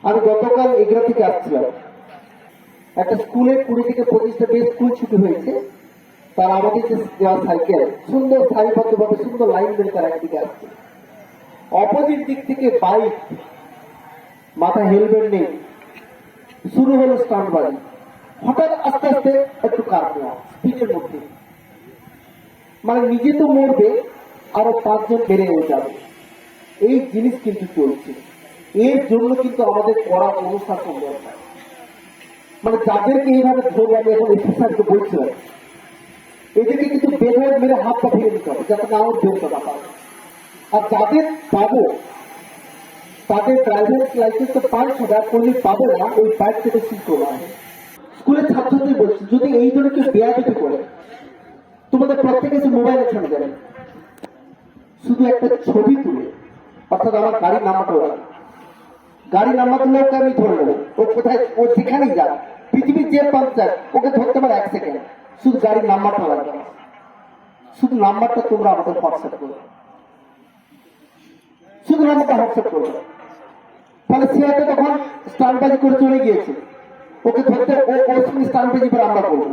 আমি গতকাল এগরা থেকে আসছিলাম, একটা স্কুলে 20 থেকে 25টা বেশ স্কুল ছুটি হয়েছে। তার আমাদের যে দেওয়া সাইকেল সুন্দর সারিবদ্ধভাবে সুন্দর লাইন মেরে তারা একদিকে আসছে। অপোজিট দিক থেকে বাইক, মাথায় হেলমেট নেই, শুরু হলো স্টান্টবাজি। হঠাৎ আস্তে আস্তে একটু কার নেওয়া স্পিডের মধ্যে, মানে নিজে তো মরবে, আরো 5 জন বেড়েও যাবে। এই জিনিস কিন্তু চলছে। এর জন্য কিন্তু আমাদের কড়া অনুশাসন দরকার। মানে যাদেরকে এইভাবে ধরে আমি এখন এক্সারসাইজকে বলছিলাম, এদেরকে কিন্তু বেঁধে মেরে হাত পা ভেঙে দিতে হবে, যাতে না আমার বেরোতে না পারে। আর যাদের পাবো তাদের ড্রাইভিং লাইসেন্স তো 5,000 করলে পাবে না, ওই বাইক থেকে সিল করা হবে। স্কুলের ছাত্রদের বলছি, যদি এই ধরনের কেউ বেয়াদবি করে, তোমাদের প্রত্যেকে যে মোবাইলে ছাড়া যাবে, শুধু একটা ছবি তুলে, অর্থাৎ আমার গাড়ির নাম্বারটা ওরা, গাড়ির নাম্বার তুলে ওকে আমি ধরে নেবো। ও কোথায়, ও যেখানেই যাক, পৃথিবীর যে পাঞ্চার, ওকে ধরতে পারে 1 সেকেন্ড। শুধু গাড়ির নাম্বারটা লাগবে না, শুধু নাম্বারটা তোমরা আমাদের হোয়াটসঅ্যাপ করবে, শুধু নাম্বারটা হোয়াটসঅ্যাপ করবে। তাহলে সে হয়তো তখন স্টান্টবাজি করে চলে গিয়েছে, ওকে ধরতে ও স্টান্টবাজি করে আমরা করবো।